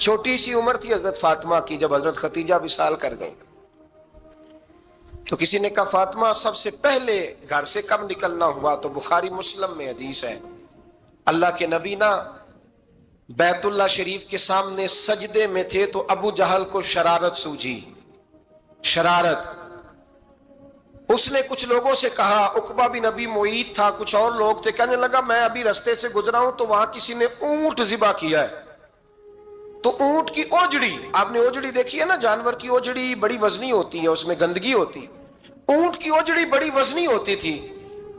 چھوٹی سی عمر تھی حضرت فاطمہ کی جب حضرت ختیجہ وصال کر گئی. تو کسی نے کہا فاطمہ سب سے پہلے گھر سے کب نکلنا ہوا؟ تو بخاری مسلم میں حدیث ہے، اللہ کے نبی نا بیت اللہ شریف کے سامنے سجدے میں تھے تو ابو جہل کو شرارت سوجی. شرارت، اس نے کچھ لوگوں سے کہا، عقبہ بن نبی معیط تھا، کچھ اور لوگ تھے، کہنے لگا میں ابھی رستے سے گزرا ہوں تو وہاں کسی نے اونٹ ذبح کیا ہے. تو اونٹ کی اوجڑی، آپ نے اوجڑی دیکھی ہے نا، جانور کی اوجڑی بڑی وزنی ہوتی ہے، اس میں گندگی ہوتی. اونٹ کی اوجڑی بڑی وزنی ہوتی تھی.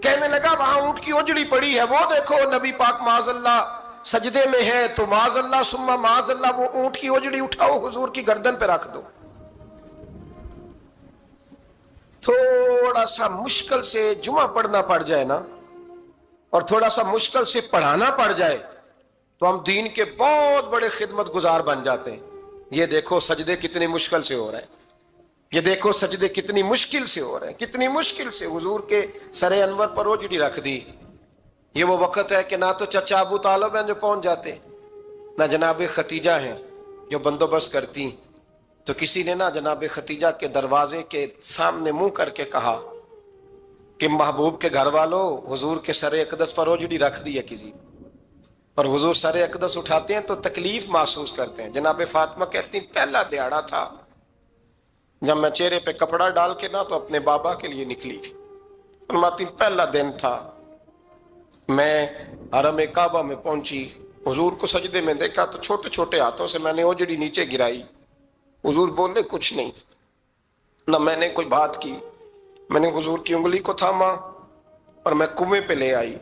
کہنے لگا وہاں اونٹ کی اوجڑی پڑی ہے، وہ دیکھو نبی پاک معاذ اللہ سجدے میں ہے، تو معاذ اللہ ثم معاذ اللہ وہ اونٹ کی اوجڑی اٹھاؤ حضور کی گردن پہ رکھ دو. تھوڑا سا مشکل سے جمعہ پڑھنا پڑ جائے نا، اور تھوڑا سا مشکل سے پڑھانا پڑ جائے تو ہم دین کے بہت بڑے خدمت گزار بن جاتے ہیں. یہ دیکھو سجدے کتنی مشکل سے ہو رہے ہیں، یہ دیکھو سجدے کتنی مشکل سے ہو رہے ہیں، کتنی مشکل سے حضور کے سر انور پر اوجڑی رکھ دی. یہ وہ وقت ہے کہ نہ تو چچا ابو طالب ہیں جو پہنچ جاتے، نہ جناب ختیجہ ہیں جو بندوبست کرتی. تو کسی نے نا جناب ختیجہ کے دروازے کے سامنے منہ کر کے کہا کہ محبوب کے گھر والوں حضور کے سر اقدس پر اوجڑی رکھ دی ہے کسی، اور حضور سر اقدس اٹھاتے ہیں تو تکلیف محسوس کرتے ہیں. جناب فاطمہ کہتی پہلا دیہڑا تھا جب میں چہرے پہ کپڑا ڈال کے نا تو اپنے بابا کے لیے نکلی. فرماتی پہلا دن تھا، میں حرم کعبہ میں پہنچی، حضور کو سجدے میں دیکھا تو چھوٹے چھوٹے ہاتھوں سے میں نے اوجڑی نیچے گرائی. حضور بولے کچھ نہیں، نہ میں نے کوئی بات کی. میں نے حضور کی انگلی کو تھاما اور میں کنویں پہ لے آئی.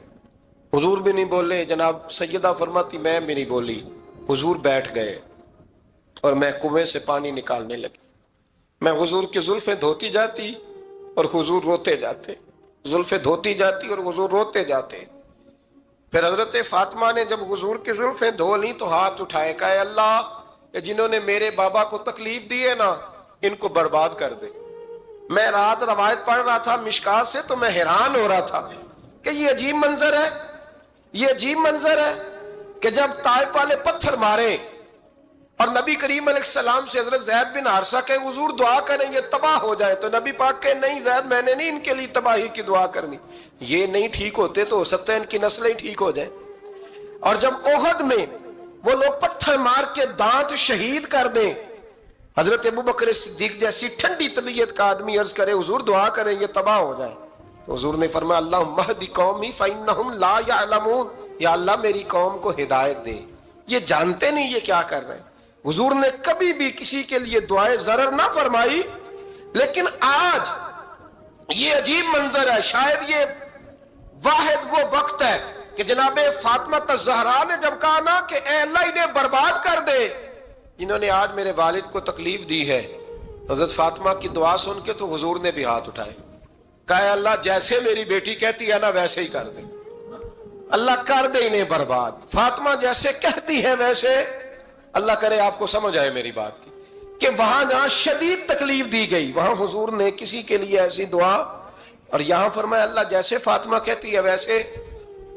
حضور بھی نہیں بولے، جناب سیدہ فرماتی میں بھی نہیں بولی. حضور بیٹھ گئے اور میں کنویں سے پانی نکالنے لگی. میں حضور کی زلفیں دھوتی جاتی اور حضور روتے جاتے، زلفیں دھوتی جاتی اور حضور روتے جاتے. پھر حضرت فاطمہ نے جب حضور کی زلفیں دھو لی تو ہاتھ اٹھائے، کہا اے اللہ جنہوں نے میرے بابا کو تکلیف دی ہے نا ان کو برباد کر دے. میں رات روایت پڑھ رہا تھا مشکات سے تو میں حیران ہو رہا تھا کہ یہ عجیب منظر ہے، یہ عجیب منظر ہے کہ جب طائف والے پتھر مارے اور نبی کریم علیہ السلام سے حضرت زید بن حارثہ کہ حضور دعا کریں گے تباہ ہو جائے، تو نبی پاک کہ نہیں زید میں نے نہیں ان کے لیے تباہی کی دعا کرنی، یہ نہیں ٹھیک ہوتے تو ہو سکتا ہے ان کی نسلیں ٹھیک ہو جائیں. اور جب احد میں وہ لوگ پتھر مار کے دانت شہید کر دیں، حضرت ابوبکر صدیق جیسی ٹھنڈی طبیعت کا آدمی عرض کرے حضور دعا کریں گے تباہ ہو جائے، تو حضور نے فرمایا اللہم اہد قومی فإنہم لا یعلمون، یا اللہ میری قوم کو ہدایت دے، یہ جانتے نہیں یہ کیا کر رہے ہیں. حضور نے کبھی بھی کسی کے لیے دعائے ضرر نہ فرمائی. لیکن آج یہ عجیب منظر ہے، شاید یہ واحد وہ وقت ہے کہ جناب فاطمہ الزہرا نے جب کہا نا کہ اے اللہ انہیں برباد کر دے جنہوں نے آج میرے والد کو تکلیف دی ہے، حضرت فاطمہ کی دعا سن کے تو حضور نے بھی ہاتھ اٹھائے، کہا اے اللہ جیسے میری بیٹی کہتی ہے نا ویسے ہی کر دے، اللہ کر دے انہیں برباد. فاطمہ جیسے کہتی ہے ویسے، اللہ کرے آپ کو سمجھ آئے میری بات کی کہ وہاں جہاں شدید تکلیف دی گئی وہاں حضور نے کسی کے لیے ایسی دعا، اور یہاں فرمایا اللہ جیسے فاطمہ کہتی ہے ویسے.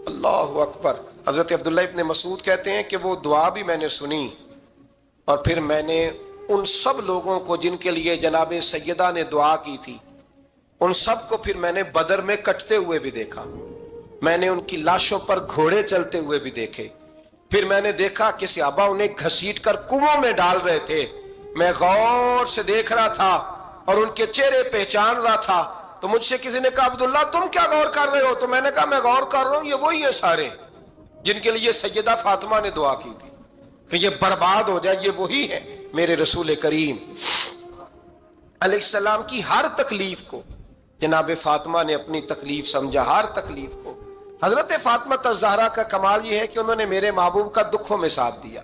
اللہ اکبر. حضرت عبداللہ ابن مسعود کہتے ہیں کہ وہ دعا بھی میں نے سنی اور پھر میں نے ان سب لوگوں کو جن کے لیے جناب سیدہ نے دعا کی تھی ان سب کو پھر میں نے بدر میں کٹتے ہوئے بھی دیکھا، میں نے ان کی لاشوں پر گھوڑے چلتے ہوئے بھی دیکھے، پھر میں نے دیکھا کہ صحابہ انہیں گھسیٹ کر کنووں میں ڈال رہے تھے، میں غور سے دیکھ رہا تھا اور ان کے چہرے پہچان رہا تھا. تو مجھ سے کسی نے کہا عبداللہ تم کیا غور کر رہے ہو؟ تو میں نے کہا میں غور کر رہا ہوں یہ وہی ہیں سارے جن کے لیے سیدہ فاطمہ نے دعا کی تھی کہ یہ برباد ہو جائے، یہ وہی ہیں میرے رسول کریم علیہ السلام کی ہر تکلیف کو جناب فاطمہ نے اپنی تکلیف سمجھا، ہر تکلیف کو. حضرت فاطمہ الزہرا کا کمال یہ ہے کہ انہوں نے میرے محبوب کا دکھوں میں ساتھ دیا،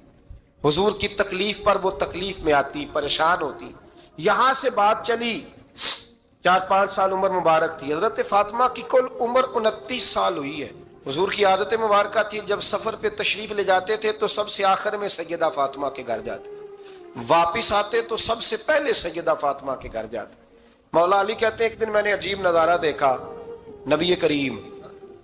حضور کی تکلیف پر وہ تکلیف میں آتی، پریشان ہوتی. یہاں سے بات چلی 4-5 سال عمر مبارک تھی. حضرت فاطمہ کی کل عمر 29 سال ہوئی ہے. حضور کی عادت مبارکہ تھی جب سفر پہ تشریف لے جاتے تھے تو سب سے آخر میں سیدہ فاطمہ کے گھر جاتے، واپس آتے تو سب سے پہلے سیدہ فاطمہ کے گھر جاتے. مولا علی کہتے ہیں ایک دن میں نے عجیب نظارہ دیکھا، نبی کریم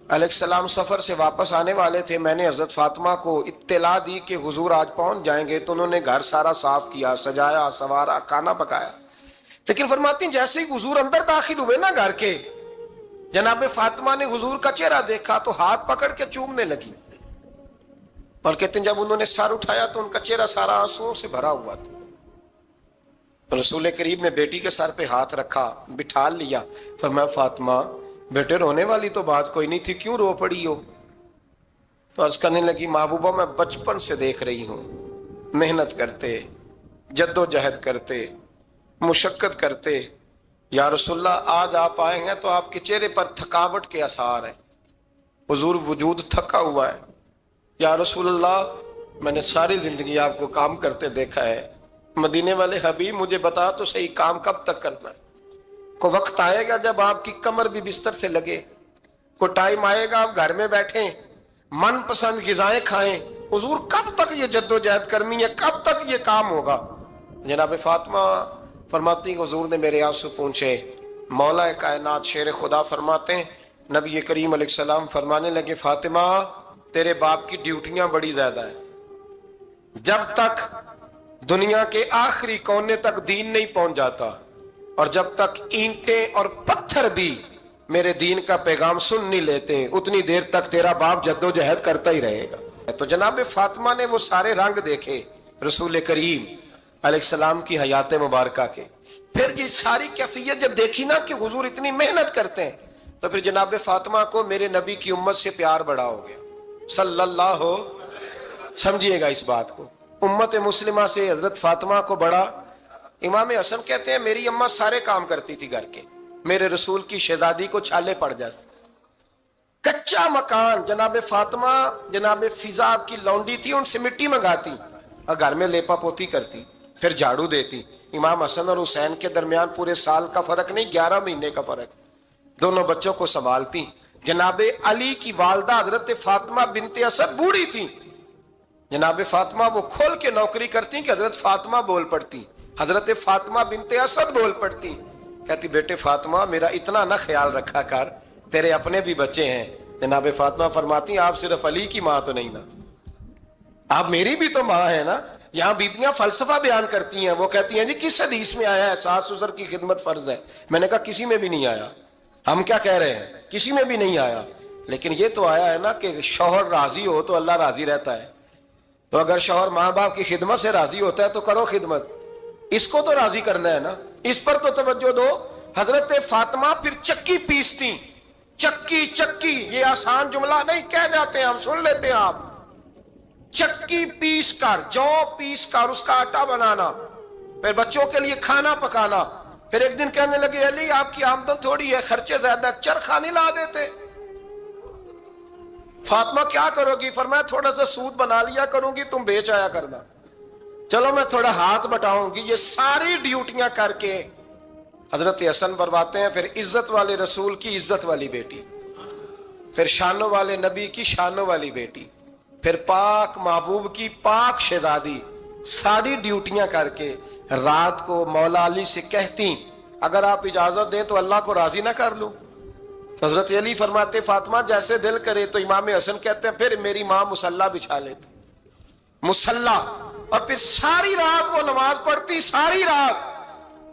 علیہ السلام سفر سے واپس آنے والے تھے. میں نے حضرت فاطمہ کو اطلاع دی کہ حضور آج پہنچ جائیں گے, تو انہوں نے گھر سارا صاف کیا, سجایا, سنوارا, کھانا پکایا. لیکن فرماتی ہیں جیسے ہی حضور اندر داخل ہوئے نا گھر کے, جناب فاطمہ نے حضور کا چہرہ دیکھا تو ہاتھ پکڑ کے چومنے لگی. اور کہتے ہیں جب انہوں نے سر اٹھایا تو ان کا چہرہ سارا آنسوؤں سے بھرا ہوا تھا. رسول کریم نے بیٹی کے سر پہ ہاتھ رکھا, بٹھا لیا, فرمایا فاطمہ بیٹے رونے والی تو بات کوئی نہیں تھی, کیوں رو پڑی ہو؟ تو عرض کرنے لگی محبوبہ میں بچپن سے دیکھ رہی ہوں, محنت کرتے, جد و جہد کرتے, مشقت کرتے, یا رسول اللہ آج آپ آئے ہیں تو آپ کے چہرے پر تھکاوٹ کے آثار ہیں, حضور وجود تھکا ہوا ہے. یا رسول اللہ میں نے ساری زندگی آپ کو کام کرتے دیکھا ہے, مدینے والے حبیب مجھے بتا تو صحیح کام کب تک کرنا ہے؟ کو وقت آئے گا جب آپ کی کمر بھی بستر سے لگے, کو ٹائم آئے گا آپ گھر میں بیٹھیں, من پسند غذائیں کھائیں, حضور کب تک یہ جد و جہد کرنی ہے, کب تک یہ کام ہوگا؟ جناب فاطمہ فرماتی حضور نے میرے آنسو پونچھے. مولا کائنات شیر خدا فرماتے ہیں نبی کریم علیہ السلام فرمانے لگے فاطمہ تیرے باپ کی ڈیوٹیاں بڑی زیادہ ہیں, جب تک دنیا کے آخری کونے تک دین نہیں پہنچ جاتا اور جب تک اینٹیں اور پتھر بھی میرے دین کا پیغام سن نہیں لیتے اتنی دیر تک تیرا باپ جد و جہد کرتا ہی رہے گا. تو جناب فاطمہ نے وہ سارے رنگ دیکھے رسول کریم علیہ السلام کی حیات مبارکہ کے. پھر یہ ساری کیفیت جب دیکھی نا کہ حضور اتنی محنت کرتے ہیں, تو پھر جناب فاطمہ کو میرے نبی کی امت سے پیار بڑا ہو گیا صلی اللہ ہو. سمجھیے گا اس بات کو, امت مسلمہ سے حضرت فاطمہ کو بڑا. امام حسن کہتے ہیں میری اماں سارے کام کرتی تھی گھر کے, میرے رسول کی شہزادی کو چھالے پڑ جاتے. کچا مکان جناب فاطمہ جناب فضا آپ کی لونڈی تھی, ان سے مٹی منگاتی اور گھر میں لیپا پوتی کرتی, پھر جھاڑو دیتی. امام حسن اور حسین کے درمیان پورے سال کا فرق نہیں, 11 مہینے کا فرق, دونوں بچوں کو سنبھالتی. جناب علی کی والدہ حضرت فاطمہ بنت اسد بوڑھی تھی, جناب فاطمہ وہ کھول کے نوکری کرتی کہ حضرت فاطمہ بول پڑتی, حضرت فاطمہ بنت اسد بول پڑتی. کہتی بیٹے فاطمہ میرا اتنا نہ خیال رکھا کر, تیرے اپنے بھی بچے ہیں. جناب فاطمہ فرماتی آپ صرف علی کی ماں تو نہیں نا, آپ میری بھی تو ماں ہے نا. یہاں بیبیاں فلسفہ بیان کرتی ہیں, وہ کہتی ہیں جی کس حدیث میں آیا ہے ساس سسر کی خدمت فرض ہے؟ میں نے کہا کسی میں بھی نہیں آیا. ہم کیا کہہ رہے ہیں, کسی میں بھی نہیں آیا, لیکن یہ تو آیا ہے نا کہ شوہر راضی ہو تو اللہ راضی رہتا ہے. تو اگر شوہر ماں باپ کی خدمت سے راضی ہوتا ہے تو کرو خدمت, اس کو تو راضی کرنا ہے نا, اس پر تو توجہ دو. حضرت فاطمہ پھر چکی پیستی, چکی چکی یہ آسان جملہ نہیں کہہ جاتے ہیں, ہم سن لیتے ہیں آپ. چکی پیس کر, جو پیس کر اس کا آٹا بنانا, پھر بچوں کے لیے کھانا پکانا. پھر ایک دن کہنے لگے علی آپ کی آمدن تھوڑی ہے, خرچے زیادہ, چرخا نہیں لا دیتے. فاطمہ کیا کرو گی؟ فرمایا تھوڑا سا سود بنا لیا کروں گی, تم بیچ آیا کرنا. چلو میں تھوڑا ہاتھ بٹاؤں گی. یہ ساری ڈیوٹیاں کر کے حضرت حسن فرماتے ہیں پھر عزت والے رسول کی عزت والی بیٹی, پھر شانوں والے نبی کی شانوں والی بیٹی, پھر پاک محبوب کی پاک شہزادی, ساری ڈیوٹیاں کر کے رات کو مولا علی سے کہتی اگر آپ اجازت دیں تو اللہ کو راضی نہ کر لوں. حضرت علی فرماتے فاطمہ جیسے دل کرے. تو امام حسن کہتے ہیں پھر میری ماں مصلی بچھا لیتی, مصلی, اور پھر ساری رات وہ نماز پڑھتی, ساری رات.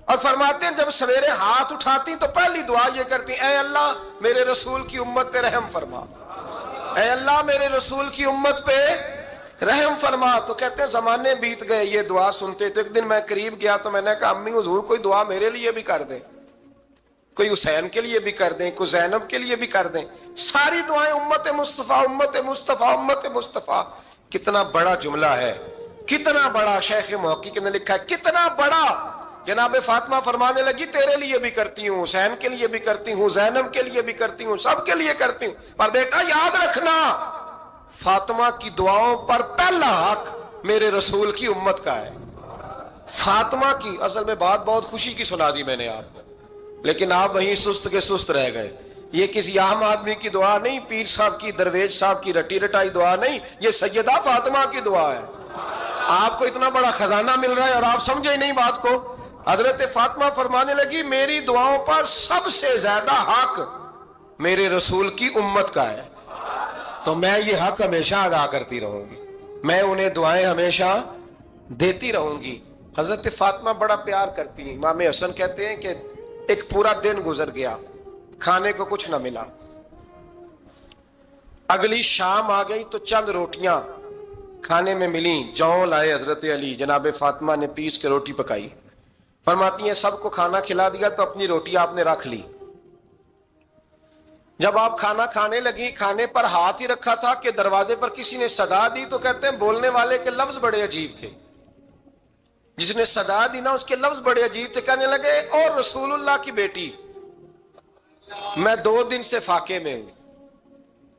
اور فرماتے ہیں جب سویرے ہاتھ اٹھاتی تو پہلی دعا یہ کرتی اے اللہ میرے رسول کی امت پہ رحم فرما, اے اللہ میرے رسول کی امت پہ رحم فرما. تو کہتے ہیں زمانے بیت گئے یہ دعا سنتے. تو ایک دن میں قریب گیا تو میں نے کہا امی حضور کوئی دعا میرے لیے بھی کر دیں, کوئی حسین کے لیے بھی کر دیں, کوئی زینب کے لیے بھی کر دیں. ساری دعائیں امت مصطفیٰ امت مصطفیٰ امت مصطفیٰ. کتنا بڑا جملہ ہے, کتنا بڑا. شیخ محقق نے لکھا ہے کتنا بڑا. جناب فاطمہ فرمانے لگی تیرے لیے بھی کرتی ہوں, حسین کے لیے بھی کرتی ہوں, زینب کے لیے بھی کرتی ہوں, سب کے لیے کرتی ہوں. پر بیٹا یاد رکھنا فاطمہ کی دعاؤں پر پہلا حق میرے رسول کی امت کا ہے. فاطمہ کی اصل میں بات بہت خوشی کی سنا دی میں نے آپ کو, لیکن آپ وہیں سست کے سست رہ گئے. یہ کسی عام آدمی کی دعا نہیں, پیر صاحب کی, درویش صاحب کی رٹی رٹائی دعا نہیں, یہ سیدہ فاطمہ کی دعا ہے. آپ کو اتنا بڑا خزانہ مل رہا ہے اور آپ سمجھے ہی نہیں بات کو. حضرت فاطمہ فرمانے لگی میری دعاؤں پر سب سے زیادہ حق میرے رسول کی امت کا ہے، تو میں یہ حق ہمیشہ ادا کرتی رہوں گی، میں انہیں دعائیں ہمیشہ دیتی رہوں گی۔ حضرت فاطمہ بڑا پیار کرتی ہیں۔ امام حسن کہتے ہیں کہ ایک پورا دن گزر گیا، کھانے کو کچھ نہ ملا، اگلی شام آ گئی تو چند روٹیاں کھانے میں ملیں، جوں لائے حضرت علی، جناب فاطمہ نے پیس کے روٹی پکائی، فرماتی ہیں سب کو کھانا کھلا دیا تو اپنی روٹی آپ نے رکھ لی۔ جب آپ کھانا کھانے لگی، کھانے پر ہاتھ ہی رکھا تھا کہ دروازے پر کسی نے صدا دی، تو کہتے ہیں بولنے والے کے لفظ بڑے عجیب تھے، جس نے صدا دی نا اس کے لفظ بڑے عجیب تھے، کہنے لگے اور رسول اللہ کی بیٹی، میں 2 دن سے فاقے میں ہوں،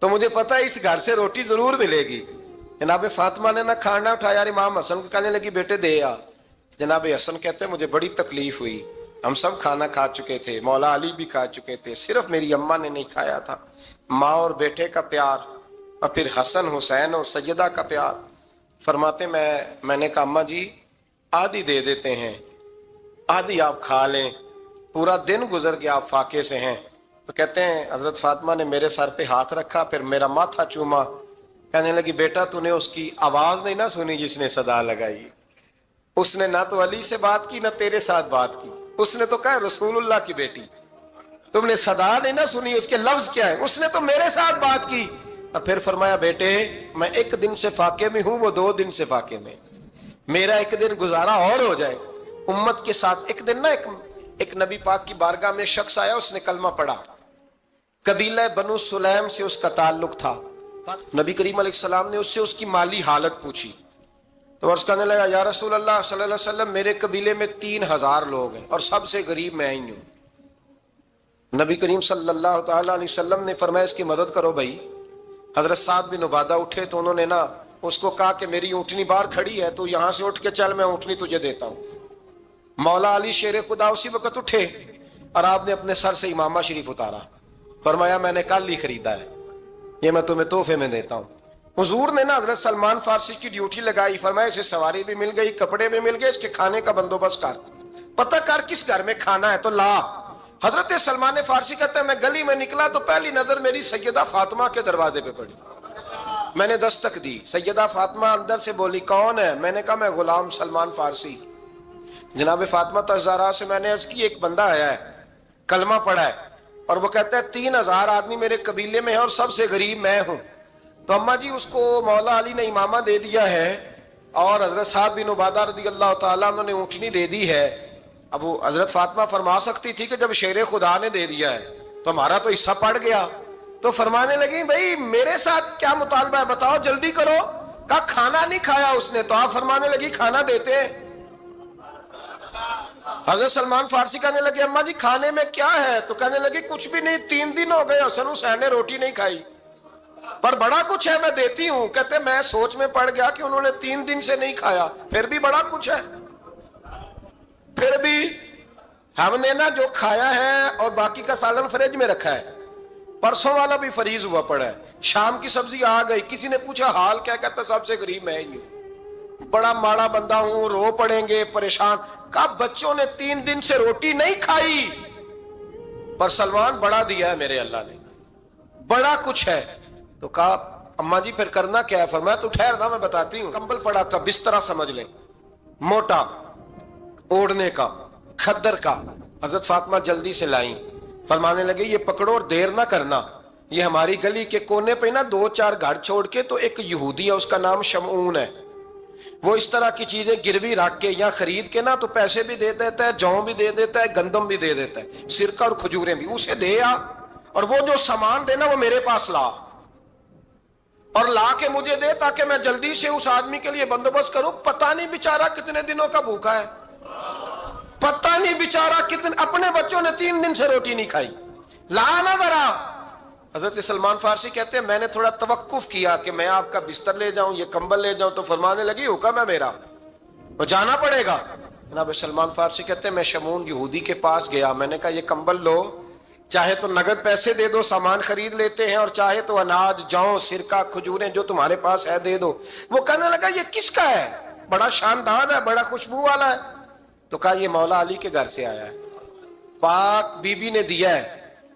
تو مجھے پتا ہے اس گھر سے روٹی ضرور ملے گی۔ جناب فاطمہ نے نہ کھانا اٹھایا، امام حسن کو کہنے لگی بیٹے دے آ۔ جناب حسن کہتے ہیں مجھے بڑی تکلیف ہوئی، ہم سب کھانا کھا چکے تھے، مولا علی بھی کھا چکے تھے، صرف میری اماں نے نہیں کھایا تھا۔ ماں اور بیٹے کا پیار، اور پھر حسن حسین اور سیدہ کا پیار۔ فرماتے میں نے کہا اماں جی آدھی دے دیتے ہیں، آدھی آپ کھا لیں، پورا دن گزر گیا آپ فاقے سے ہیں۔ تو کہتے ہیں حضرت فاطمہ نے میرے سر پہ ہاتھ رکھا، پھر میرا ماتھا چوما، کہنے لگی بیٹا تو نے اس کی آواز نہیں نہ سنی جس نے صدا لگائی، اس نے نہ تو علی سے بات کی نہ تیرے ساتھ بات کی، اس نے تو کہا رسول اللہ کی بیٹی، تم نے صدا نہیں نہ سنی، اس کے لفظ کیا ہے، اس نے تو میرے ساتھ بات کی۔ اور پھر فرمایا بیٹے میں 1 دن سے فاقے میں ہوں، وہ 2 دن سے فاقے میں، میرا 1 دن گزارا اور ہو جائے امت کے ساتھ۔ ایک دن نا ایک نبی پاک کی بارگاہ میں شخص آیا، اس نے کلمہ پڑھا، قبیلہ بنو سلیم سے اس کا تعلق تھا۔ نبی کریم علیہ السلام نے اس سے اس کی مالی حالت پوچھی، تو عرض کرنے لگا یا رسول اللہ صلی اللہ علیہ وسلم میرے قبیلے میں 3000 لوگ ہیں اور سب سے غریب میں ہی ہوں۔ نبی کریم صلی اللہ تعالی علیہ وسلم نے فرمایا اس کی مدد کرو بھائی۔ حضرت سعد بن عبادہ اٹھے تو انہوں نے نا اس کو کہا کہ میری اونٹنی باہر کھڑی ہے تو یہاں سے اٹھ کے چل، میں اونٹنی تجھے دیتا ہوں۔ مولا علی شیر خدا اسی وقت اٹھے اور آپ نے اپنے سر سے امامہ شریف اتارا، فرمایا میں نے کل ہی خریدا ہے، یہ میں تمہیں تحفے میں دیتا ہوں۔ حضور نے نا حضرت سلمان فارسی کی ڈیوٹی لگائی، فرمایا اسے سواری بھی مل گئی، کپڑے بھی مل گئے، اس کے کھانے کا بندوبست کر، پتہ کر کس گھر میں کھانا ہے تو لا۔ حضرت سلمان فارسی کہتے ہیں میں گلی میں نکلا تو پہلی نظر میری سیدہ فاطمہ کے دروازے پہ پڑی، میں نے دستک دی، سیدہ فاطمہ اندر سے بولی کون ہے؟ میں نے کہا میں غلام سلمان فارسی۔ جناب فاطمہ تزارہ سے میں نے عرض کی ایک بندہ آیا ہے، کلمہ پڑھا ہے، اور وہ کہتا ہے 3000 آدمی میرے قبیلے میں ہے اور سب سے غریب میں ہوں۔ تو اماں جی اس کو مولا علی نے امامہ دے دیا ہے اور حضرت سعد بن عبادہ رضی اللہ تعالیٰ عنہ نے اونٹنی دے دی ہے۔ اب وہ حضرت فاطمہ فرما سکتی تھی کہ جب شیر خدا نے دے دیا ہے تو ہمارا تو حصہ پڑ گیا، تو فرمانے لگی بھائی میرے ساتھ کیا مطالبہ ہے بتاؤ جلدی کرو۔ کہا کھانا نہیں کھایا اس نے، تو آپ فرمانے لگی کھانا دیتے ہیں۔ حضرت سلمان فارسی کہنے لگے اماں جی کھانے میں کیا ہے؟ تو کہنے لگی کچھ بھی نہیں، 3 دن ہو گئے حسن حسین نے روٹی نہیں کھائی، پر بڑا کچھ ہے میں دیتی ہوں۔ کہتے میں سوچ میں پڑ گیا کہ انہوں نے 3 دن سے نہیں کھایا، پھر بھی بڑا کچھ ہے، پھر بھی ہم نے نا جو کھایا ہے اور باقی کا سالن فریج میں رکھا ہے، پرسوں والا بھی فریز ہوا پڑا ہے، شام کی سبزی آ گئی، کسی نے پوچھا حال کیا؟ کہتا سب سے غریب میں ہی ہوں، بڑا ماڑا بندہ ہوں، رو پڑیں گے پریشان۔ کہا بچوں نے 3 دن سے روٹی نہیں کھائی، پر سلمان بڑا دیا ہے میرے اللہ نے، بڑا کچھ ہے۔ تو کہا اماں جی پھر کرنا کیا ہے؟ فرمایا تو ٹھہر نا میں بتاتی ہوں۔ کمبل پڑا تھا، بسترا سمجھ لیں، موٹا اوڑھنے کا، کھدر کا، حضرت فاطمہ جلدی سے لائیں، فرمانے لگے یہ پکڑو اور دیر نہ کرنا، یہ ہماری گلی کے کونے پہ نا 2-4 گھر چھوڑ کے تو ایک یہودی ہے، اس کا نام شمعون ہے، وہ اس طرح کی چیزیں گروی رکھ کے یا خرید کے نا تو پیسے بھی دے دیتا ہے، جوں بھی دے دیتا ہے، گندم بھی دے دیتا ہے، سرکہ اور کھجوریں بھی، اسے دے آ، اور وہ جو سامان دینا وہ میرے پاس لا، اور لا کے مجھے دے تاکہ میں جلدی سے اس آدمی کے لیے بندوبست کروں۔ پتہ نہیں بیچارہ کتنے دنوں کا بھوکا ہے، پتہ نہیں بیچارہ کتنے، اپنے بچوں نے 3 دن سے روٹی نہیں کھائی، لا نہ ذرا۔ حضرت سلمان فارسی کہتے ہیں میں نے تھوڑا توقف کیا کہ میں آپ کا بستر لے جاؤں، یہ کمبل لے جاؤں، تو فرمانے لگی حکم ہے میرا، وہ جانا پڑے گا۔ جناب سلمان فارسی کہتے ہیں میں شمعون یہودی کے پاس گیا، میں نے کہا یہ کمبل لو، چاہے تو نگد پیسے دے دو، سامان خرید لیتے ہیں، اور چاہے تو اناج، جوں، سرکہ، کھجوریں جو تمہارے پاس ہے دے دو۔ وہ کہنے لگا یہ کس کا ہے؟ بڑا شاندار ہے، بڑا خوشبو والا ہے۔ تو کہا یہ مولا علی کے گھر سے آیا ہے، پاک بی بی نے دیا ہے،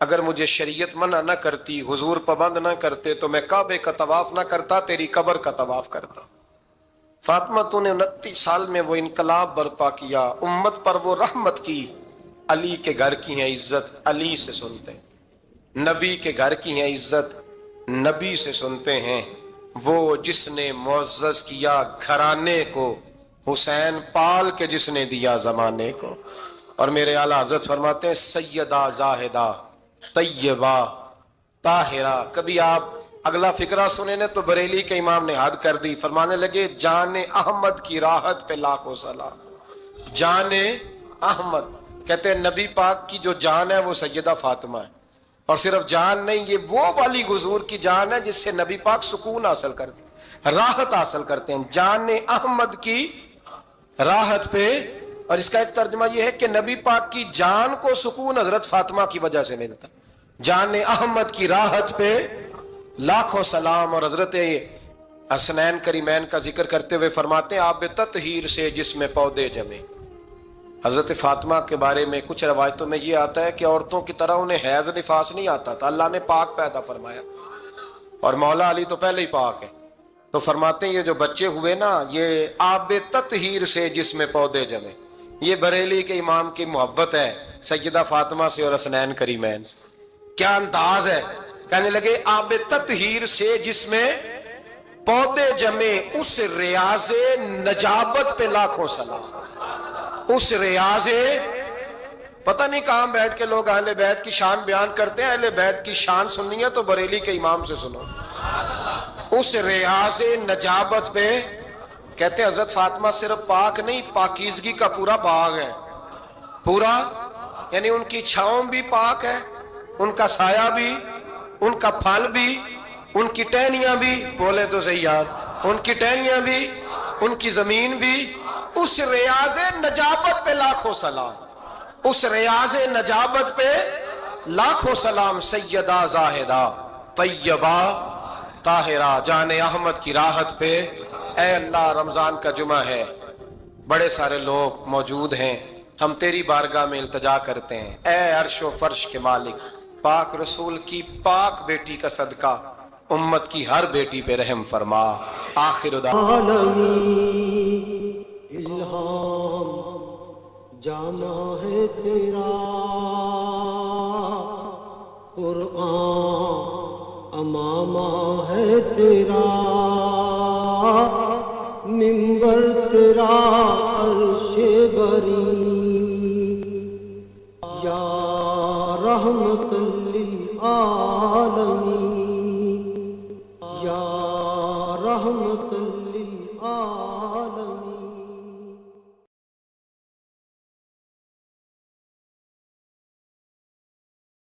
اگر مجھے شریعت منع نہ کرتی، حضور پابند نہ کرتے، تو میں کعبے کا طواف نہ کرتا، تیری قبر کا طواف کرتا۔ فاطمہ تو نے 29 سال میں وہ انقلاب برپا کیا، امت پر وہ رحمت کی۔ علی کے گھر کی ہیں عزت، علی سے سنتے ہیں۔ نبی کے گھر کی ہیں عزت، نبی سے سنتے ہیں۔ وہ جس نے معزز کیا گھرانے کو، حسین پال کے جس نے دیا زمانے کو۔ اور میرے اعلیٰ حضرت فرماتے ہیں سیدہ زاہدہ طیبہ طاہرہ۔ کبھی آپ اگلا فقرہ سنے نے تو بریلی کے امام نے حد کر دی، فرمانے لگے جان احمد کی راحت پہ لاکھوں سلام۔ جان احمد کہتے ہیں نبی پاک کی جو جان ہے وہ سیدہ فاطمہ ہے، اور صرف جان نہیں، یہ وہ والی حضور کی جان ہے جس سے نبی پاک سکون حاصل کرتے ہیں، راحت حاصل کرتے ہیں۔ جان احمد کی راحت پہ، اور اس کا ایک ترجمہ یہ ہے کہ نبی پاک کی جان کو سکون حضرت فاطمہ کی وجہ سے ملتا۔ جان احمد کی راحت پہ لاکھوں سلام۔ اور حضرت حسنین کریمین کا ذکر کرتے ہوئے فرماتے ہیں آب تطہیر سے جس میں پودے جمے۔ حضرت فاطمہ کے بارے میں کچھ روایتوں میں یہ آتا ہے کہ عورتوں کی طرح انہیں حیض نفاس نہیں آتا تھا، اللہ نے پاک پیدا فرمایا، اور مولا علی تو پہلے ہی پاک ہے۔ تو فرماتے ہیں یہ جو بچے ہوئے نا، یہ آب تطہیر سے جس میں پودے جمے۔ یہ بریلی کے امام کی محبت ہے سیدہ فاطمہ سے اور حسنین کریمین سے۔ کیا انداز ہے، کہنے لگے آب تطہیر سے جس میں پودے جمے، اس ریاض نجابت پہ لاکھوں سلام۔ اس ریاض، پتہ نہیں کہاں بیٹھ کے لوگ اہل بیت کی شان بیان کرتے ہیں، اہل بیت کی شان سننی ہے تو بریلی کے امام سے سنو۔ اس ریاض نجابت پہ کہتے ہیں حضرت فاطمہ صرف پاک نہیں، پاکیزگی کا پورا باغ ہے، پورا، یعنی ان کی چھاؤں بھی پاک ہے، ان کا سایہ بھی، ان کا پھل بھی، ان کی ٹہنیاں بھی، بولے تو صحیح یار، ان کی ٹہنیاں بھی، ان کی زمین بھی۔ اس ریاض نجابت پہ لاکھوں سلام، اس ریاض نجابت پہ لاکھوں سلام۔ سیدہ زاہدہ طیبہ طاہرہ، جان احمد کی راحت پہ۔ اے اللہ، رمضان کا جمعہ ہے، بڑے سارے لوگ موجود ہیں، ہم تیری بارگاہ میں التجا کرتے ہیں، اے عرش و فرش کے مالک، پاک رسول کی پاک بیٹی کا صدقہ امت کی ہر بیٹی پہ رحم فرما۔ آخر دعوانا الہام جامع ہے تیرا، قرآن امامہ ہے تیرا، منبر تیرا عرش بری، یا رحمت